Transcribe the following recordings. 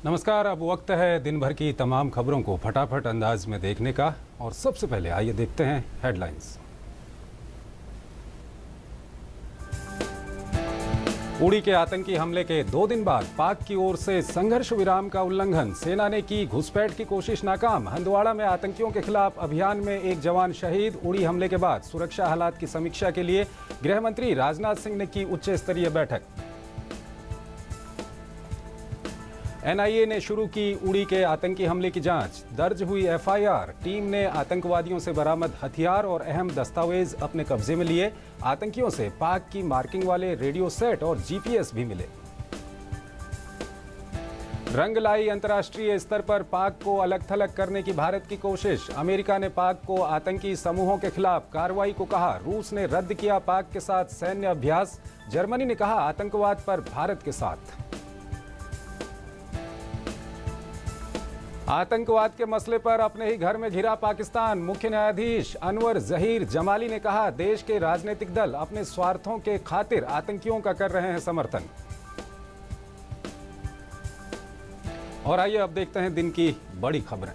नमस्कार। अब वक्त है दिन भर की तमाम खबरों को फटाफट अंदाज में देखने का और सबसे पहले आइए देखते हैं हेडलाइंस। उड़ी के आतंकी हमले के 2 दिन बाद पाक की ओर से संघर्ष विराम का उल्लंघन, सेना ने की घुसपैठ की कोशिश नाकाम। हंदवाड़ा में आतंकियों के खिलाफ अभियान में एक जवान शहीद। उड़ी हमले के बाद सुरक्षा हालात की समीक्षा के लिए गृह मंत्री राजनाथ सिंह ने की उच्च स्तरीय बैठक। एनआईए ने शुरू की उड़ी के आतंकी हमले की जांच, दर्ज हुई एफआईआर। टीम ने आतंकवादियों से बरामद हथियार और अहम दस्तावेज अपने कब्जे में लिए। आतंकियों से पाक की मार्किंग वाले रेडियो सेट और जीपीएस भी मिले। रंग लाई अंतर्राष्ट्रीय स्तर पर पाक को अलग थलग करने की भारत की कोशिश। अमेरिका ने पाक को आतंकी समूहों के खिलाफ कार्रवाई को कहा। रूस ने रद्द किया पाक के साथ सैन्य अभ्यास। जर्मनी ने कहा आतंकवाद पर भारत के साथ। आतंकवाद के मसले पर अपने ही घर में घिरा पाकिस्तान। मुख्य न्यायाधीश अनवर जहीर जमाली ने कहा देश के राजनीतिक दल अपने स्वार्थों के खातिर आतंकियों का कर रहे हैं समर्थन। और आइए अब देखते हैं दिन की बड़ी खबरें।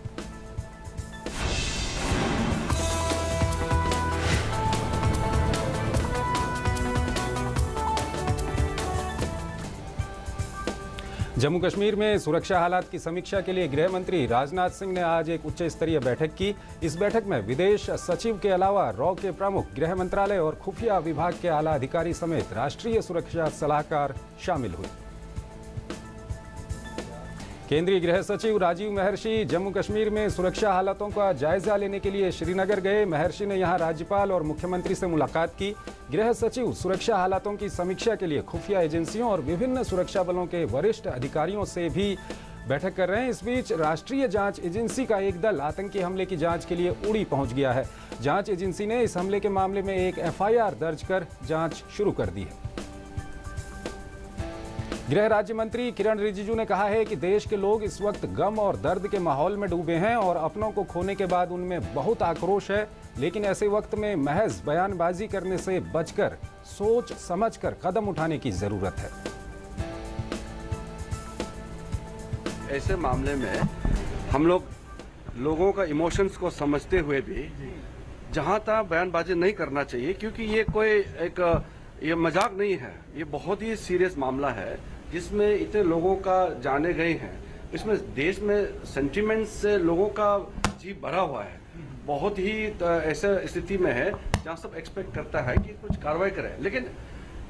जम्मू कश्मीर में सुरक्षा हालात की समीक्षा के लिए गृह मंत्री राजनाथ सिंह ने आज एक उच्च स्तरीय बैठक की। इस बैठक में विदेश सचिव के अलावा रॉ के प्रमुख, गृह मंत्रालय और खुफिया विभाग के आला अधिकारी समेत राष्ट्रीय सुरक्षा सलाहकार शामिल हुए। केंद्रीय गृह सचिव राजीव महर्षि जम्मू कश्मीर में सुरक्षा हालातों का जायजा लेने के लिए श्रीनगर गए। महर्षि ने यहां राज्यपाल और मुख्यमंत्री से मुलाकात की। गृह सचिव सुरक्षा हालातों की समीक्षा के लिए खुफिया एजेंसियों और विभिन्न सुरक्षा बलों के वरिष्ठ अधिकारियों से भी बैठक कर रहे हैं। इस बीच राष्ट्रीय जांच एजेंसी का एक दल आतंकी हमले की जांच के लिए उड़ी पहुंच गया है। जांच एजेंसी ने इस हमले के मामले में एक एफआईआर दर्ज कर जांच शुरू कर दी है। गृह राज्य मंत्री किरण रिजिजू ने कहा है कि देश के लोग इस वक्त गम और दर्द के माहौल में डूबे हैं और अपनों को खोने के बाद उनमें बहुत आक्रोश है, लेकिन ऐसे वक्त में महज बयानबाजी करने से बचकर सोच समझकर कदम उठाने की जरूरत है। ऐसे मामले में हम लोगों का इमोशंस को समझते हुए भी जहां तक बयानबाजी नहीं करना चाहिए, क्योंकि ये मजाक नहीं है, ये बहुत ही सीरियस मामला है जिसमें इतने लोगों का जाने गए हैं। इसमें देश में सेंटिमेंट से लोगों का जी भरा हुआ है। बहुत ही ऐसा स्थिति में है जहां सब एक्सपेक्ट करता है कि कुछ कार्रवाई करें, लेकिन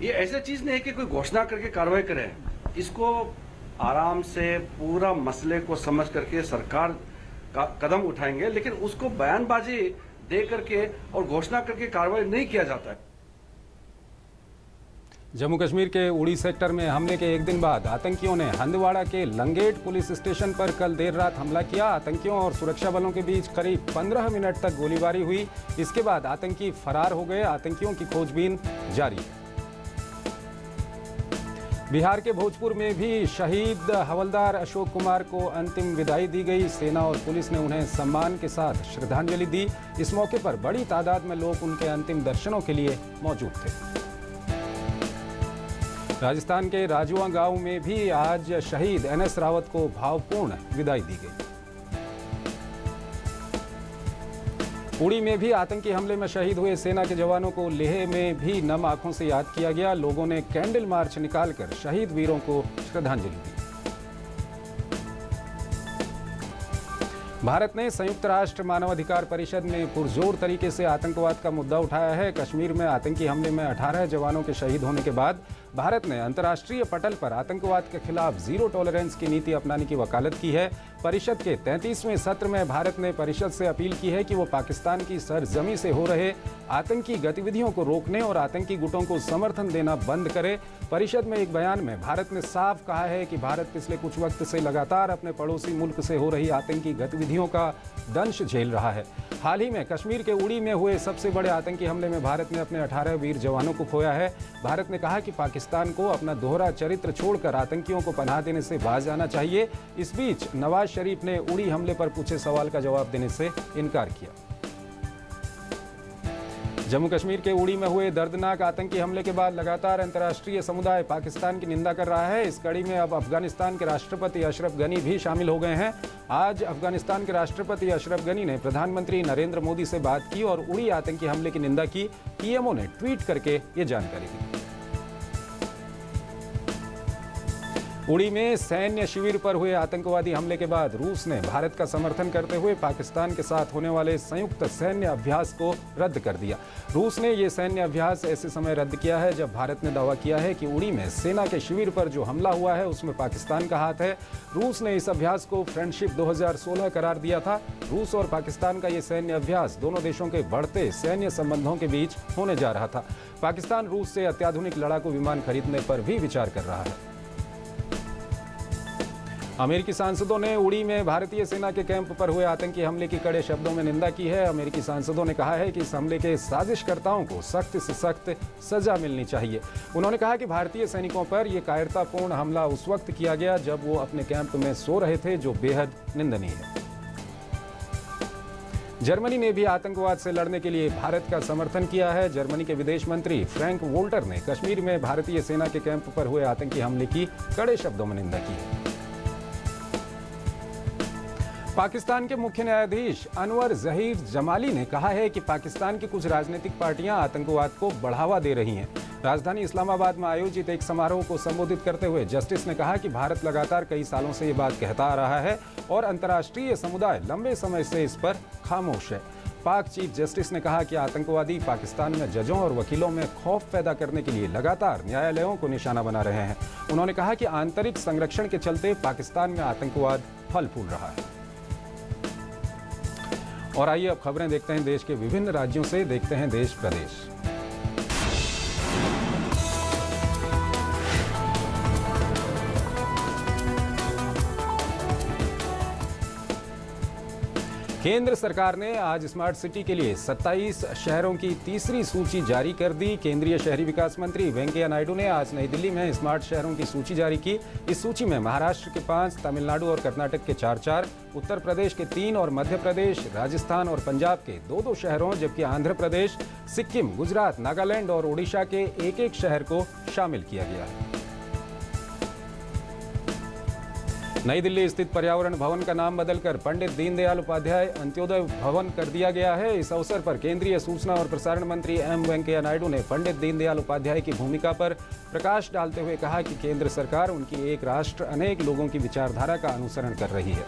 ये ऐसा चीज नहीं है कि कोई घोषणा करके कार्रवाई करे। इसको आराम से पूरा मसले को समझ करके सरकार का कदम उठाएंगे, लेकिन उसको बयानबाजी दे करके और घोषणा करके कार्रवाई नहीं किया जाता है। जम्मू कश्मीर के उड़ी सेक्टर में हमले के एक दिन बाद आतंकियों ने हंदवाड़ा के लंगेट पुलिस स्टेशन पर कल देर रात हमला किया। आतंकियों और सुरक्षा बलों के बीच करीब 15 मिनट तक गोलीबारी हुई। इसके बाद आतंकी फरार हो गए। आतंकियों की खोजबीन जारी है। बिहार के भोजपुर में भी शहीद हवलदार अशोक कुमार को अंतिम विदाई दी गई। सेना और पुलिस ने उन्हें सम्मान के साथ श्रद्धांजलि दी। इस मौके पर बड़ी तादाद में लोग उनके अंतिम दर्शनों के लिए मौजूद थे। राजस्थान के राजुआ गांव में भी आज शहीद एनएस रावत को भावपूर्ण विदाई दी गई। उड़ी में भी आतंकी हमले में शहीद हुए सेना के जवानों को लेह में भी नम आंखों से याद किया गया। लोगों ने कैंडल मार्च निकालकर शहीद वीरों को श्रद्धांजलि दी। भारत ने संयुक्त राष्ट्र मानवाधिकार परिषद में पुरजोर तरीके से आतंकवाद का मुद्दा उठाया है। कश्मीर में आतंकी हमले में 18 जवानों के शहीद होने के बाद भारत ने अंतर्राष्ट्रीय पटल पर आतंकवाद के खिलाफ जीरो टॉलरेंस की नीति अपनाने की वकालत की है। परिषद के 33वें सत्र में भारत ने परिषद से अपील की है कि वो पाकिस्तान की सरजमी से हो रहे आतंकी गतिविधियों को रोकने और आतंकी गुटों को समर्थन देना बंद करे। परिषद में एक बयान में भारत ने साफ कहा है कि भारत पिछले कुछ वक्त से लगातार अपने पड़ोसी मुल्क से हो रही आतंकी गतिविधियों का दंश झेल रहा है। हाल ही में कश्मीर के उड़ी में हुए सबसे बड़े आतंकी हमले में भारत ने अपने 18 वीर जवानों को खोया है। भारत ने कहा कि पाकिस्तान को अपना दोहरा चरित्र छोड़कर आतंकियों को पनाह देने से बाज आना चाहिए। इस बीच नवाज शरीफ ने उड़ी हमले पर पूछे सवाल का जवाब देने से इनकार किया। जम्मू कश्मीर के उड़ी में हुए दर्दनाक आतंकी हमले के बाद लगातार अंतर्राष्ट्रीय समुदाय पाकिस्तान की निंदा कर रहा है। इस कड़ी में अब अफगानिस्तान के राष्ट्रपति अशरफ गनी भी शामिल हो गए हैं। आज अफगानिस्तान के राष्ट्रपति अशरफ गनी ने प्रधानमंत्री नरेंद्र मोदी से बात की और उड़ी आतंकी हमले की निंदा की। पीएमओ ने ट्वीट करके ये जानकारी दी। उड़ी में सैन्य शिविर पर हुए आतंकवादी हमले के बाद रूस ने भारत का समर्थन करते हुए पाकिस्तान के साथ होने वाले संयुक्त सैन्य अभ्यास को रद्द कर दिया। रूस ने ये सैन्य अभ्यास ऐसे समय रद्द किया है जब भारत ने दावा किया है कि उड़ी में सेना के शिविर पर जो हमला हुआ है उसमें पाकिस्तान का हाथ है। रूस ने इस अभ्यास को फ्रेंडशिप 2016 करार दिया था। रूस और पाकिस्तान का ये सैन्य अभ्यास दोनों देशों के बढ़ते सैन्य संबंधों के बीच होने जा रहा था। पाकिस्तान रूस से अत्याधुनिक लड़ाकू विमान खरीदने पर भी विचार कर रहा है। अमेरिकी सांसदों ने उड़ी में भारतीय सेना के कैंप पर हुए आतंकी हमले की कड़े शब्दों में निंदा की है। अमेरिकी सांसदों ने कहा है कि इस हमले के साजिशकर्ताओं को सख्त से सख्त सजा मिलनी चाहिए। उन्होंने कहा कि भारतीय सैनिकों पर यह कायरतापूर्ण हमला उस वक्त किया गया जब वो अपने कैंप में सो रहे थे, जो बेहद निंदनीय है। जर्मनी ने भी आतंकवाद से लड़ने के लिए भारत का समर्थन किया है। जर्मनी के विदेश मंत्री फ्रैंक वोल्टर ने कश्मीर में भारतीय सेना के कैंप पर हुए आतंकी हमले की कड़े शब्दों में निंदा की है। पाकिस्तान के मुख्य न्यायाधीश अनवर जहीर जमाली ने कहा है कि पाकिस्तान की कुछ राजनीतिक पार्टियां आतंकवाद को बढ़ावा दे रही हैं। राजधानी इस्लामाबाद में आयोजित एक समारोह को संबोधित करते हुए जस्टिस ने कहा कि भारत लगातार कई सालों से ये बात कहता आ रहा है और अंतर्राष्ट्रीय समुदाय लंबे समय से इस पर खामोश है। पाक चीफ जस्टिस ने कहा कि आतंकवादी पाकिस्तान में जजों और वकीलों में खौफ पैदा करने के लिए लगातार न्यायालयों को निशाना बना रहे हैं। उन्होंने कहा कि आंतरिक संरक्षण के चलते पाकिस्तान में आतंकवाद फल फूल रहा है। और आइए अब खबरें देखते हैं देश के विभिन्न राज्यों से, देखते हैं देश प्रदेश। केंद्र सरकार ने आज स्मार्ट सिटी के लिए 27 शहरों की तीसरी सूची जारी कर दी। केंद्रीय शहरी विकास मंत्री वेंकैया नायडू ने आज नई दिल्ली में स्मार्ट शहरों की सूची जारी की। इस सूची में महाराष्ट्र के 5, तमिलनाडु और कर्नाटक के 4-4, उत्तर प्रदेश के 3 और मध्य प्रदेश, राजस्थान और पंजाब के 2-2 शहरों, जबकि आंध्र प्रदेश, सिक्किम, गुजरात, नागालैंड और ओडिशा के 1-1 शहर को शामिल किया गया है। नई दिल्ली स्थित पर्यावरण भवन का नाम बदलकर पंडित दीनदयाल उपाध्याय अंत्योदय भवन कर दिया गया है। इस अवसर पर केंद्रीय सूचना और प्रसारण मंत्री वेंकैया नायडू ने पंडित दीनदयाल उपाध्याय की भूमिका पर प्रकाश डालते हुए कहा कि केंद्र सरकार उनकी एक राष्ट्र अनेक लोगों की विचारधारा का अनुसरण कर रही है।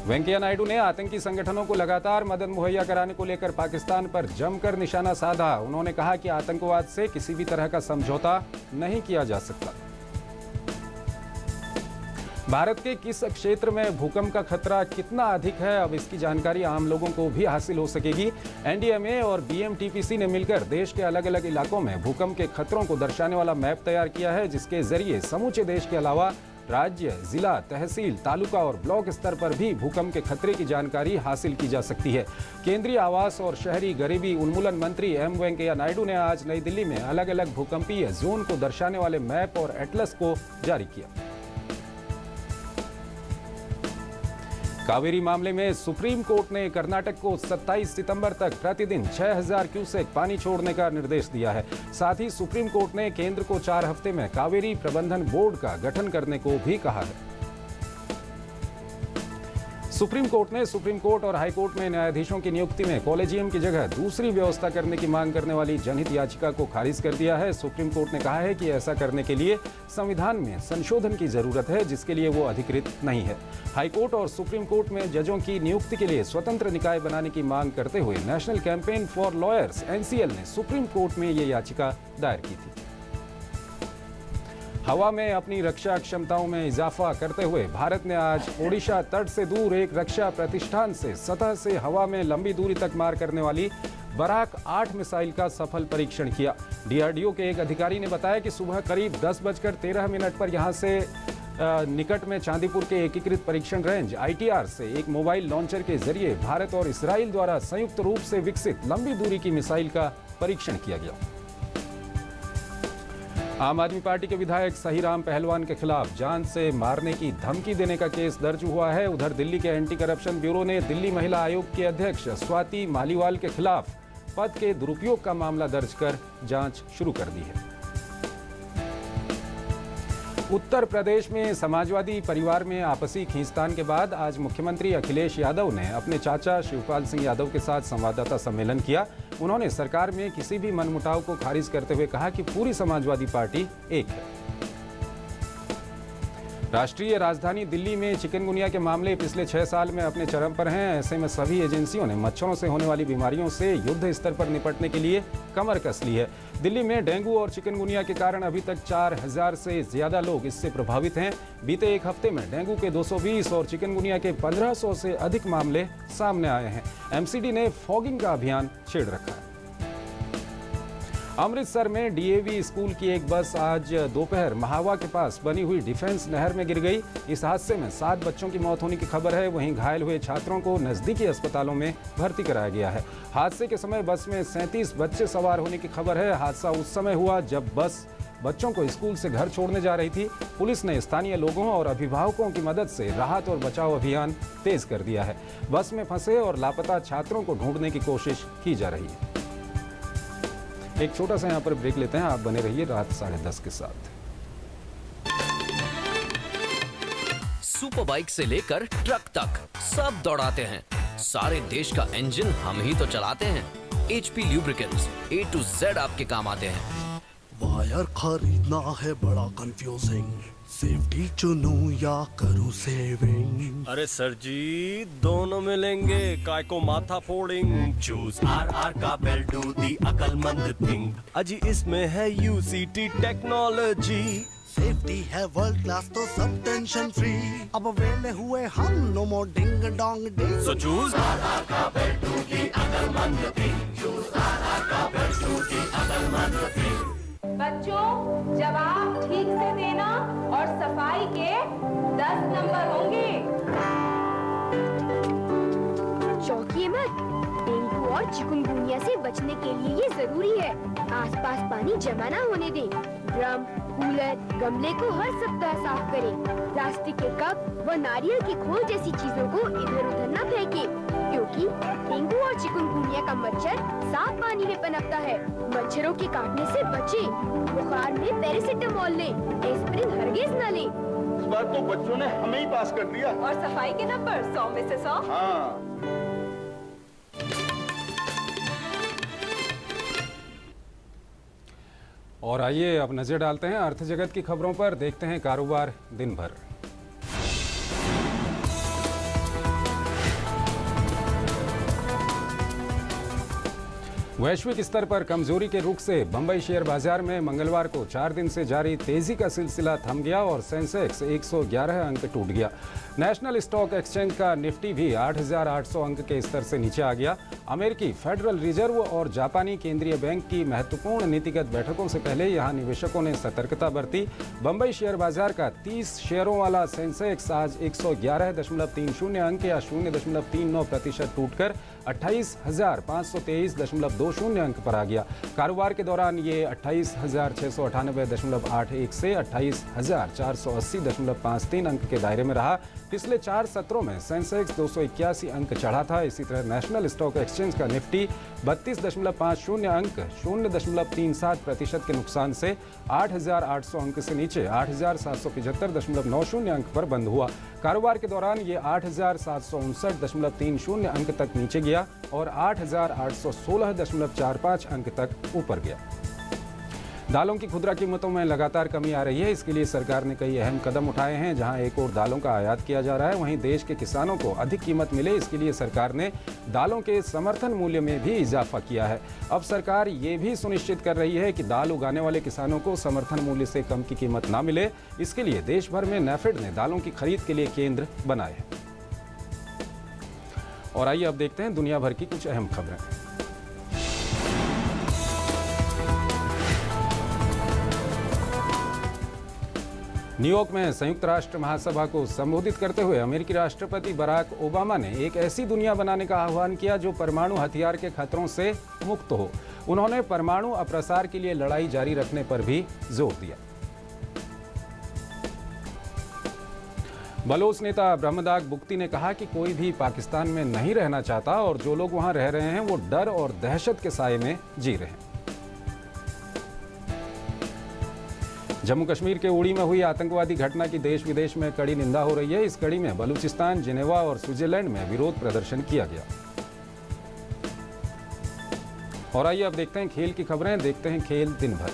वेंकैया नायडू ने आतंकी संगठनों को लगातार मदद मुहैया कराने को लेकर पाकिस्तान पर जमकर निशाना साधा। उन्होंने कहा कि आतंकवाद से किसी भी तरह का समझौता नहीं किया जा सकता। भारत के किस क्षेत्र में भूकंप का खतरा कितना अधिक है, अब इसकी जानकारी आम लोगों को भी हासिल हो सकेगी। एनडीएमए और बीएमटीपीसी ने मिलकर देश के अलग अलग इलाकों में भूकंप के खतरों को दर्शाने वाला मैप तैयार किया है, जिसके जरिए समूचे देश के अलावा राज्य, जिला, तहसील, तालुका और ब्लॉक स्तर पर भी भूकंप के खतरे की जानकारी हासिल की जा सकती है। केंद्रीय आवास और शहरी गरीबी उन्मूलन मंत्री वेंकैया नायडू ने आज नई दिल्ली में अलग अलग भूकंपीय जोन को दर्शाने वाले मैप और एटलस को जारी किया। कावेरी मामले में सुप्रीम कोर्ट ने कर्नाटक को 27 सितंबर तक प्रतिदिन 6000 क्यूसेक पानी छोड़ने का निर्देश दिया है। साथ ही सुप्रीम कोर्ट ने केंद्र को 4 हफ्ते में कावेरी प्रबंधन बोर्ड का गठन करने को भी कहा है। सुप्रीम कोर्ट ने सुप्रीम कोर्ट और हाई कोर्ट में न्यायाधीशों की नियुक्ति में कॉलेजियम की जगह दूसरी व्यवस्था करने की मांग करने वाली जनहित याचिका को खारिज कर दिया है। सुप्रीम कोर्ट ने कहा है कि ऐसा करने के लिए संविधान में संशोधन की जरूरत है, जिसके लिए वो अधिकृत नहीं है। हाई कोर्ट और सुप्रीम कोर्ट में जजों की नियुक्ति के लिए स्वतंत्र निकाय बनाने की मांग करते हुए national campaign for lawyers (NCL) ने सुप्रीम कोर्ट में ये याचिका दायर की थी। हवा में अपनी रक्षा क्षमताओं में इजाफा करते हुए भारत ने आज ओडिशा तट से दूर एक रक्षा प्रतिष्ठान से सतह से हवा में लंबी दूरी तक मार करने वाली बराक 8 मिसाइल का सफल परीक्षण किया। डीआरडीओ के एक अधिकारी ने बताया कि सुबह करीब 10:13 पर यहां से निकट में चांदीपुर के एकीकृत परीक्षण रेंज ITR से एक मोबाइल लॉन्चर के जरिए भारत और इसराइल द्वारा संयुक्त रूप से विकसित लंबी दूरी की मिसाइल का परीक्षण किया गया। आम आदमी पार्टी के विधायक सहीराम पहलवान के खिलाफ जान से मारने की धमकी देने का केस दर्ज हुआ है। उधर दिल्ली के एंटी करप्शन ब्यूरो ने दिल्ली महिला आयोग की अध्यक्ष स्वाति मालीवाल के खिलाफ पद के दुरुपयोग का मामला दर्ज कर जांच शुरू कर दी है। उत्तर प्रदेश में समाजवादी परिवार में आपसी खींचतान के बाद आज मुख्यमंत्री अखिलेश यादव ने अपने चाचा शिवपाल सिंह यादव के साथ संवाददाता सम्मेलन किया। उन्होंने सरकार में किसी भी मनमुटाव को खारिज करते हुए कहा कि पूरी समाजवादी पार्टी एक है। राष्ट्रीय राजधानी दिल्ली में चिकनगुनिया के मामले पिछले 6 साल में अपने चरम पर हैं। ऐसे में सभी एजेंसियों ने मच्छरों से होने वाली बीमारियों से युद्ध स्तर पर निपटने के लिए कमर कस ली है। दिल्ली में डेंगू और चिकनगुनिया के कारण अभी तक 4000 से ज्यादा लोग इससे प्रभावित हैं। बीते एक हफ्ते में डेंगू के 220 और चिकनगुनिया के 1500 से अधिक मामले सामने आए हैं। एमसीडी ने फॉगिंग का अभियान छेड़ रखा है। अमृतसर में डीएवी स्कूल की एक बस आज दोपहर महावा के पास बनी हुई डिफेंस नहर में गिर गई। इस हादसे में 7 बच्चों की मौत होने की खबर है। वहीं घायल हुए छात्रों को नजदीकी अस्पतालों में भर्ती कराया गया है। हादसे के समय बस में 37 बच्चे सवार होने की खबर है। हादसा उस समय हुआ जब बस बच्चों को स्कूल से घर छोड़ने जा रही थी। पुलिस ने स्थानीय लोगों और अभिभावकों की मदद से राहत और बचाव अभियान तेज कर दिया है। बस में फंसे और लापता छात्रों को ढूंढने की कोशिश की जा रही है। एक छोटा सा यहाँ पर ब्रेक लेते हैं। आप बने रहिए रात 10:30 के साथ। सुपर बाइक से लेकर ट्रक तक सब दौड़ाते हैं। सारे देश का इंजन हम ही तो चलाते हैं। HP lubricants A to Z आपके काम आते हैं। वायर खरीदना है बड़ा कंफ्यूजिंग, सेफ्टी चुनूं या करूं सेविंग। अरे सर जी दोनों मिलेंगे, काय को माथा फोड़िंग। चूज RR का बेल्ट डू दी अकलमंद थिंग। अजी इसमें है UCT टेक्नोलॉजी। सेफ्टी है वर्ल्ड क्लास तो सब टेंशन फ्री। अब वेले हुए हम, no more ding dong ding. So choose RR का बेल्ट डू दी अकलमंद थिंग। चूज RR का बेल्ट डू दी अकलमंद थिंग। बच्चों जवाब ठीक से देना और सफाई के 10 नंबर होंगे। चौंकिए मत, डेंगू और चिकनगुनिया से बचने के लिए ये जरूरी है। आसपास पानी जमा ना होने दें। ड्रम, कूलर, गमले को हर सप्ताह साफ करें। प्लास्टिक के कप व नारियल की खोल जैसी चीजों को इधर उधर न फेंकें, क्योंकि डेंगू और चिकनगुनिया का मच्छर साफ पानी में पनपता है। मच्छरों के काटने से बचें। बुखार में पैरासिटामोल लें, एस्पिरिन हरगिज न लें। इस बार तो बच्चों ने हमें ही पास कर दिया। और सफाई के नंबर 100 में से 100। हाँ। और आइए अब नजर डालते हैं अर्थ जगत की खबरों पर। देखते हैं कारोबार दिन भर। वैश्विक स्तर पर कमजोरी के रुख से बंबई शेयर बाजार में मंगलवार को 4 दिन से जारी तेजी का सिलसिला थम गया और सेंसेक्स 111 अंक टूट गया। नेशनल स्टॉक एक्सचेंज का निफ्टी भी 8,800 अंक के स्तर से नीचे आ गया। अमेरिकी फेडरल रिजर्व और जापानी केंद्रीय बैंक की महत्वपूर्ण नीतिगत बैठकों से पहले यहां निवेशकों ने सतर्कता बरती। बंबई शेयर बाजार का 30 शेयरों वाला सेंसेक्स आज 111.30 अंक या 0.39% टूटकर 28,523.20 अंक पर आ गया। कारोबार के दौरान ये 28,698.81 से 28,480.53 अंक के दायरे में रहा। पिछले 4 सत्रों में सेंसेक्स 281 अंक चढ़ा था। इसी तरह नेशनल स्टॉक एक्सचेंज का निफ्टी 32.50 अंक 0.37% के नुकसान से 8,800 अंक से नीचे 8,775.90 अंक पर बंद हुआ। कारोबार के दौरान ये 8,759.30 अंक तक नीचे गया और 8,816.45 अंक तक ऊपर गया। दालों की खुदरा कीमतों में लगातार कमी आ रही है। इसके लिए सरकार ने कई अहम कदम उठाए हैं। जहां एक और दालों का आयात किया जा रहा है, वहीं देश के किसानों को अधिक कीमत मिले, इसके लिए सरकार ने दालों के समर्थन मूल्य में भी इजाफा किया है। अब सरकार ये भी सुनिश्चित कर रही है कि दाल उगाने वाले किसानों को समर्थन मूल्य से कम की कीमत ना मिले। इसके लिए देश भर में नेफेड ने दालों की खरीद के लिए केंद्र बनाए हैं। और आइए अब देखते हैं दुनिया भर की कुछ अहम खबरें। न्यूयॉर्क में संयुक्त राष्ट्र महासभा को संबोधित करते हुए अमेरिकी राष्ट्रपति बराक ओबामा ने एक ऐसी दुनिया बनाने का आह्वान किया जो परमाणु हथियार के खतरों से मुक्त हो। उन्होंने परमाणु अप्रसार के लिए लड़ाई जारी रखने पर भी जोर दिया। बलोच नेता ब्रह्मदाग बुक्ति ने कहा कि कोई भी पाकिस्तान में नहीं रहना चाहता और जो लोग वहां रह रहे हैं वो डर और दहशत के साए में जी रहे हैं। जम्मू कश्मीर के उड़ी में हुई आतंकवादी घटना की देश विदेश में कड़ी निंदा हो रही है। इस कड़ी में बलूचिस्तान, जिनेवा और स्विट्जरलैंड में विरोध प्रदर्शन किया गया। और आइए अब देखते हैं खेल की खबरें, देखते हैं खेल दिन भर।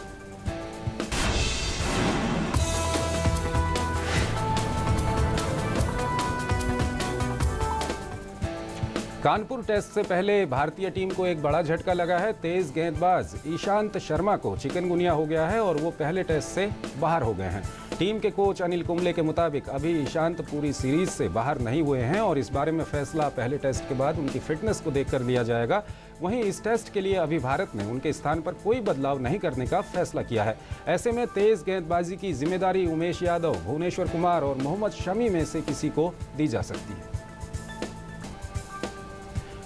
कानपुर टेस्ट से पहले भारतीय टीम को एक बड़ा झटका लगा है। तेज गेंदबाज ईशांत शर्मा को चिकनगुनिया हो गया है और वो पहले टेस्ट से बाहर हो गए हैं। टीम के कोच अनिल कुंबले के मुताबिक अभी ईशांत पूरी सीरीज से बाहर नहीं हुए हैं और इस बारे में फैसला पहले टेस्ट के बाद उनकी फिटनेस को देखकर लिया जाएगा। वहीं इस टेस्ट के लिए अभी भारत ने उनके स्थान पर कोई बदलाव नहीं करने का फैसला किया है। ऐसे में तेज गेंदबाजी की जिम्मेदारी उमेश यादव, भुवनेश्वर कुमार और मोहम्मद शमी में से किसी को दी जा सकती है।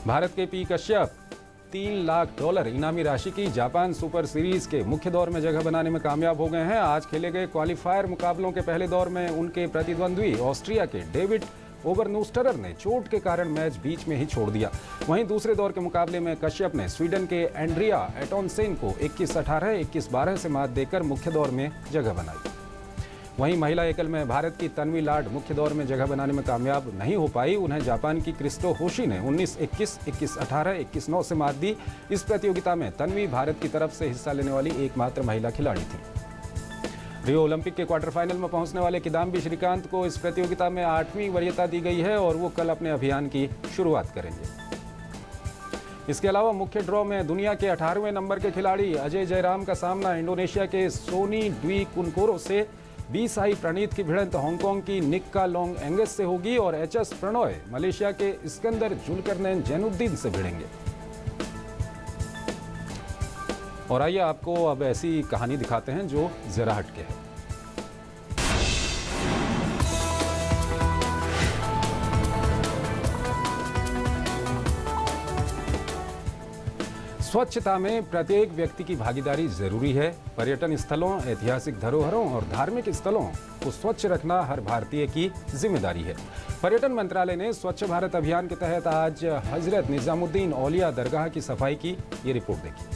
भारत के पी कश्यप $3 लाख इनामी राशि की जापान सुपर सीरीज के मुख्य दौर में जगह बनाने में कामयाब हो गए हैं। आज खेले गए क्वालिफायर मुकाबलों के पहले दौर में उनके प्रतिद्वंद्वी ऑस्ट्रिया के डेविड ओबरनूस्टरर ने चोट के कारण मैच बीच में ही छोड़ दिया। वहीं दूसरे दौर के मुकाबले में कश्यप ने स्वीडन के एंड्रिया एटोनसेन को 21-18, 21-12 से मात देकर मुख्य दौर में जगह बनाई। वहीं महिला एकल में भारत की तन्वी लाड मुख्य दौर में जगह बनाने में कामयाब नहीं हो पाई। उन्हें जापान की क्रिस्टो होशी ने 19-21, 21-18, 21-9 से मात दी। इस प्रतियोगिता में तन्वी भारत की तरफ से हिस्सा लेने वाली एकमात्र महिला खिलाड़ी थी। रियो ओलंपिक के क्वार्टर फाइनल में पहुंचने वाले किदाम्बी श्रीकांत को इस प्रतियोगिता में 8वीं वरीयता दी गई है और वो कल अपने अभियान की शुरुआत करेंगे। इसके अलावा मुख्य ड्रॉ में दुनिया के 18वें नंबर के खिलाड़ी अजय जयराम का सामना इंडोनेशिया के सोनी द्वी कुनकोरो से, बी साई प्रणीत की भिड़ंत हांगकांग की निक्का लोंग एंगस से होगी और एचएस प्रणॉय मलेशिया के इस्कंदर जुल्करनैन जैनुद्दीन से भिड़ेंगे। और आइए आपको अब ऐसी कहानी दिखाते हैं जो जरा हटके है। स्वच्छता में प्रत्येक व्यक्ति की भागीदारी जरूरी है। पर्यटन स्थलों, ऐतिहासिक धरोहरों और धार्मिक स्थलों को स्वच्छ रखना हर भारतीय की जिम्मेदारी है। पर्यटन मंत्रालय ने स्वच्छ भारत अभियान के तहत आज हजरत निजामुद्दीन औलिया दरगाह की सफाई की। ये रिपोर्ट देखिए।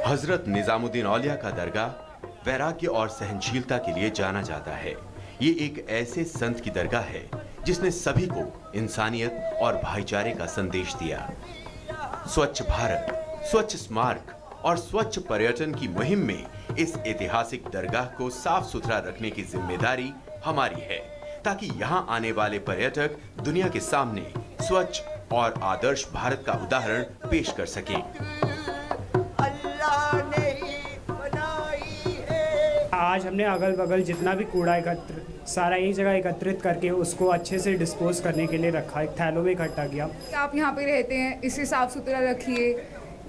हजरत निजामुद्दीन औलिया का दरगाह वैराग्य और सहनशीलता के लिए जाना जाता है। ये एक ऐसे संत की दरगाह है जिसने सभी को इंसानियत और भाईचारे का संदेश दिया। स्वच्छ भारत, स्वच्छ स्मारक और स्वच्छ पर्यटन की मुहिम में इस ऐतिहासिक दरगाह को साफ सुथरा रखने की जिम्मेदारी हमारी है, ताकि यहाँ आने वाले पर्यटक दुनिया के सामने स्वच्छ और आदर्श भारत का उदाहरण पेश कर सकें। आज हमने अगल बगल जितना भी कूड़ा सारा एक जगह एकत्रित करके उसको अच्छे से डिस्पोज करने के लिए रखा, एक थैलों में इकट्ठा किया। आप यहाँ पे रहते हैं, इसे साफ सुथरा रखिए।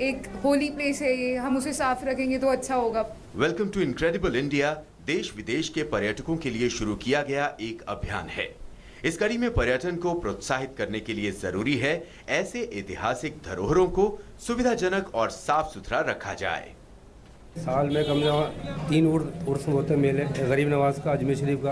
एक होली प्लेस है ये, हम उसे साफ रखेंगे तो अच्छा होगा। वेलकम टू इनक्रेडिबल इंडिया देश विदेश के पर्यटकों के लिए शुरू किया गया एक अभियान है। इस कड़ी में पर्यटन को प्रोत्साहित करने के लिए जरूरी है ऐसे ऐतिहासिक धरोहरों को सुविधाजनक और साफ सुथरा रखा जाए। साल में कम से कम 3 उर्स होते मेले, गरीब नवाज का, अजमेर शरीफ का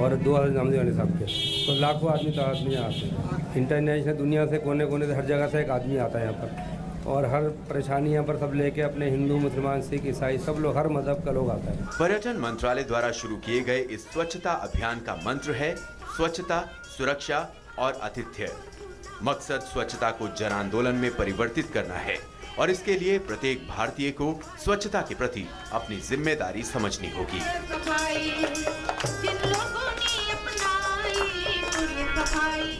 और 2 निजामुद्दीन साहब के, तो लाखों आदमी आते हैं। इंटरनेशनल दुनिया से कोने कोने से हर जगह से एक आदमी आता है यहाँ पर और हर परेशानी यहाँ पर सब लेके अपने हिंदू, मुसलमान, सिख, ईसाई सब लोग, हर मजहब का लोग आता है। पर्यटन मंत्रालय द्वारा शुरू किए गए इस स्वच्छता अभियान का मंत्र है स्वच्छता, सुरक्षा और आतिथ्य। मकसद स्वच्छता को जन आंदोलन में परिवर्तित करना है और इसके लिए प्रत्येक भारतीय को स्वच्छता के प्रति अपनी जिम्मेदारी समझनी होगी।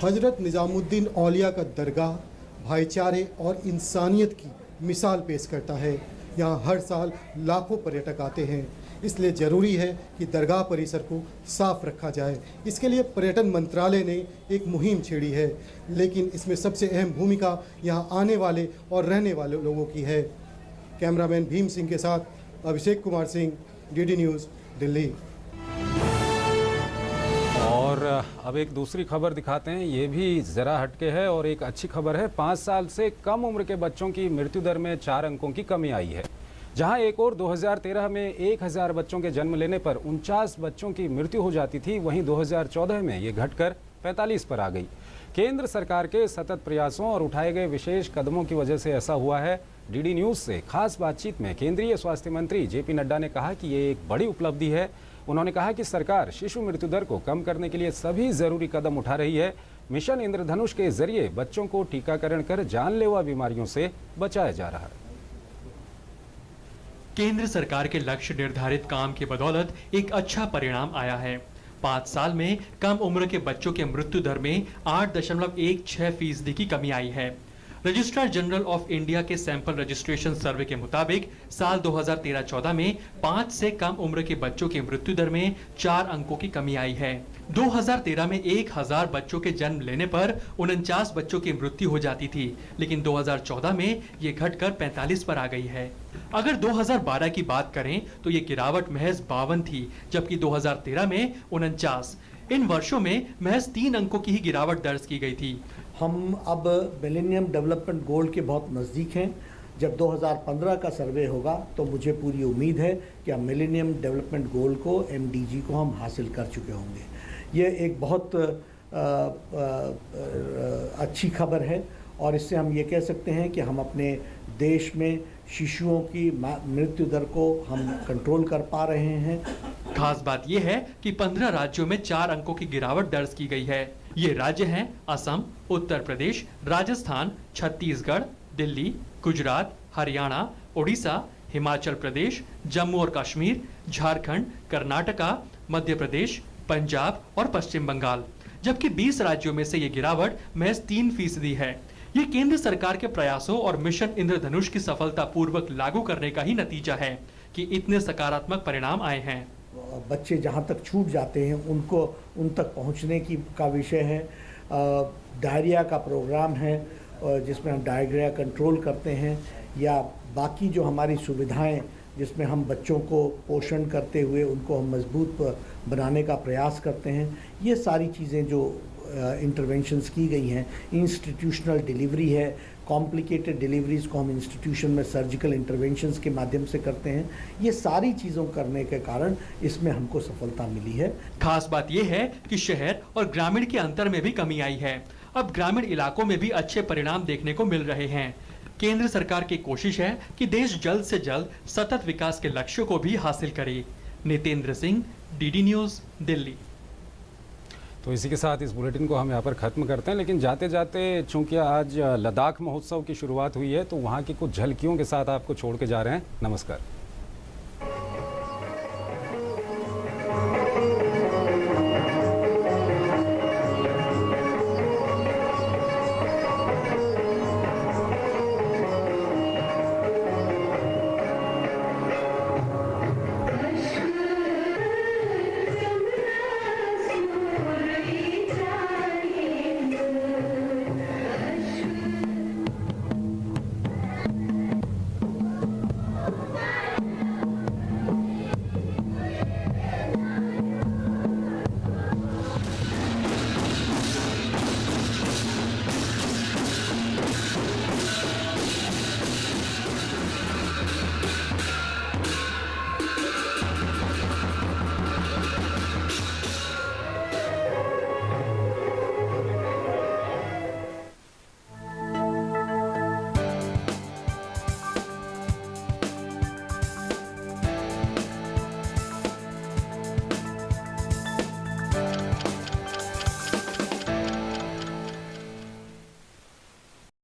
हजरत निजामुद्दीन औलिया का दरगाह भाईचारे और इंसानियत की मिसाल पेश करता है। यहाँ हर साल लाखों पर्यटक आते हैं, इसलिए ज़रूरी है कि दरगाह परिसर को साफ रखा जाए। इसके लिए पर्यटन मंत्रालय ने एक मुहिम छेड़ी है, लेकिन इसमें सबसे अहम भूमिका यहाँ आने वाले और रहने वाले लोगों की है। कैमरामैन भीम सिंह के साथ अभिषेक कुमार सिंह, डीडी न्यूज़, दिल्ली। और अब एक दूसरी खबर दिखाते हैं, ये भी ज़रा हटके है और एक अच्छी खबर है। 5 साल से कम उम्र के बच्चों की मृत्यु दर में 4 अंकों की कमी आई है। जहां एक और 2013 में 1000 बच्चों के जन्म लेने पर 49 बच्चों की मृत्यु हो जाती थी, वहीं 2014 में ये घटकर 45 पर आ गई। केंद्र सरकार के सतत प्रयासों और उठाए गए विशेष कदमों की वजह से ऐसा हुआ है। डीडी न्यूज़ से खास बातचीत में केंद्रीय स्वास्थ्य मंत्री जेपी नड्डा ने कहा कि ये एक बड़ी उपलब्धि है। उन्होंने कहा कि सरकार शिशु मृत्यु दर को कम करने के लिए सभी जरूरी कदम उठा रही है। मिशन इंद्रधनुष के जरिए बच्चों को टीकाकरण कर जानलेवा बीमारियों से बचाया जा रहा है। केंद्र सरकार के लक्ष्य निर्धारित काम की बदौलत एक अच्छा परिणाम आया है। 5 साल में कम उम्र के बच्चों के मृत्यु दर में 8.16% की कमी आई है। रजिस्ट्रार जनरल ऑफ इंडिया के सैंपल रजिस्ट्रेशन सर्वे के मुताबिक साल 2013-14 में 5 से कम उम्र के बच्चों की मृत्यु दर में 4 अंकों की कमी आई है। 2013 में 1000 बच्चों के जन्म लेने पर 49 बच्चों की मृत्यु हो जाती थी, लेकिन 2014 में ये घटकर 45 पर आ गई है। अगर 2012 की बात करें तो ये गिरावट महज 52 थी, जबकि 2013 में 49। इन वर्षों में महज 3 अंकों की ही गिरावट दर्ज की गई थी। हम अब मिलेनियम डेवलपमेंट गोल के बहुत नज़दीक हैं। जब 2015 का सर्वे होगा तो मुझे पूरी उम्मीद है कि हम मिलेनियम डेवलपमेंट गोल को, MDG को हम हासिल कर चुके होंगे। ये एक बहुत अच्छी खबर है और इससे हम ये कह सकते हैं कि हम अपने देश में शिशुओं की मृत्यु दर को हम कंट्रोल कर पा रहे हैं। खास बात यह है कि 15 राज्यों में 4 अंकों की गिरावट दर्ज की गई है। ये राज्य हैं असम, उत्तर प्रदेश, राजस्थान, छत्तीसगढ़, दिल्ली, गुजरात, हरियाणा, उड़ीसा, हिमाचल प्रदेश, जम्मू और कश्मीर, झारखंड, कर्नाटका, मध्य प्रदेश, पंजाब और पश्चिम बंगाल। जबकि 20 राज्यों में से ये गिरावट महज 3% है। ये केंद्र सरकार के प्रयासों और मिशन इंद्रधनुष की सफलतापूर्वक लागू करने का ही नतीजा है कि इतने सकारात्मक परिणाम आए हैं। बच्चे जहाँ तक छूट जाते हैं उनको उन तक पहुँचने का विषय है। डायरिया का प्रोग्राम है जिसमें हम डायरिया कंट्रोल करते हैं, या बाकी जो हमारी सुविधाएं जिसमें हम बच्चों को पोषण करते हुए उनको हम मजबूत बनाने का प्रयास करते हैं। ये सारी चीज़ें जो इंटरवेंशंस की गई हैं, इंस्टीट्यूशनल डिलीवरी है, कॉम्प्लिकेटेड डिलीवरीज को हम इंस्टीट्यूशन में सर्जिकल इंटरवेंशंस के माध्यम से करते हैं। ये सारी चीज़ों करने के कारण इसमें हमको सफलता मिली है। खास बात यह है कि शहर और ग्रामीण के अंतर में भी कमी आई है। अब ग्रामीण इलाकों में भी अच्छे परिणाम देखने को मिल रहे हैं। केंद्र सरकार की कोशिश है कि देश जल्द से जल्द सतत विकास के लक्ष्यों को भी हासिल करे। Nitendra Singh, DD news, Delhi. तो इसी के साथ इस बुलेटिन को हम यहाँ पर ख़त्म करते हैं, लेकिन जाते जाते चूंकि आज लद्दाख महोत्सव की शुरुआत हुई है तो वहाँ की कुछ झलकियों के साथ आपको छोड़ के जा रहे हैं। नमस्कार।